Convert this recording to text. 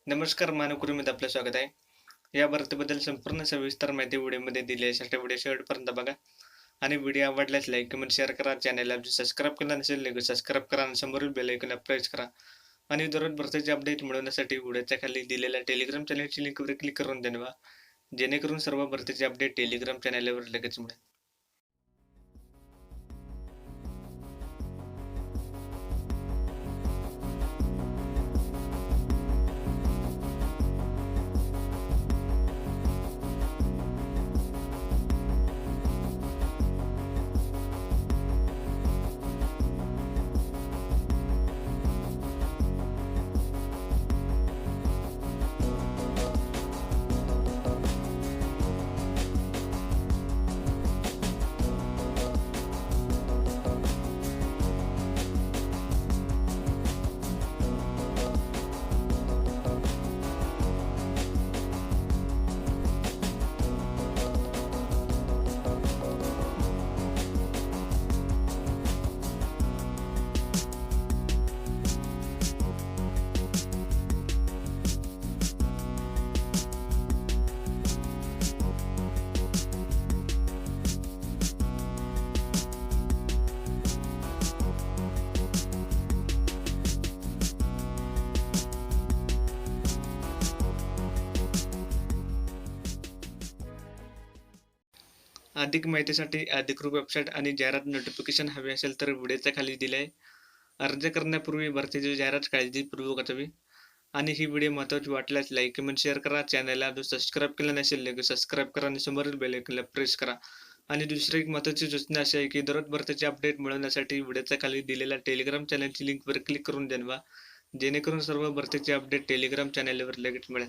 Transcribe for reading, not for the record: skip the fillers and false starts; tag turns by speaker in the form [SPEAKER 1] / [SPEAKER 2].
[SPEAKER 1] नमस्कार मानककृमीत आपलं स्वागत आहे. या भरतीबद्दल संपूर्ण सविस्तर माहिती व्हिडिओमध्ये दिली आहे. त्यासाठी व्हिडिओ शेवटपर्यंत बघा आणि व्हिडिओ आवडल्यास लाईक, कमेंट, शेअर करा. चॅनलला सबस्क्राईब केलं नसेल लगेच सबस्क्राईब करा आणि समोरील बेल आयकॉनला प्रेस करा. आणि दररोज भरतीचे अपडेट मिळवण्यासाठी व्हिडिओच्या खाली दिलेल्या टेलिग्राम चॅनलची लिंकवर क्लिक करून देवा. जेणेकरून सर्व भरतीचे अपडेट टेलिग्राम चॅनलवर लगेच मिळेल. अधिक माहितीसाठी अधिकृत वेबसाईट आणि जाहिरात नोटिफिकेशन हवे असेल तर व्हिडिओच्या खाली दिले आहे. अर्ज करण्यापूर्वी भरतीची जाहिरात काळजीपूर्वक वाचावी. आणि ही व्हिडिओ महत्त्वाची वाटल्यास लाईक, कमेंट, शेअर करा. चॅनलला सबस्क्राईब केलं नसेल लगेच सबस्क्राईब करा आणि समोरील बेल आयकॉनला प्रेस करा. आणि दुसरी एक महत्त्वाची सूचना अशी आहे की दररोज भरतीचे अपडेट मिळवण्यासाठी व्हिडिओच्या खाली दिलेल्या टेलिग्राम चॅनलची लिंकवर क्लिक करून द्यावा. जेणेकरून सर्व भरतीचे अपडेट टेलिग्राम चॅनलवर लगेच मिळेल.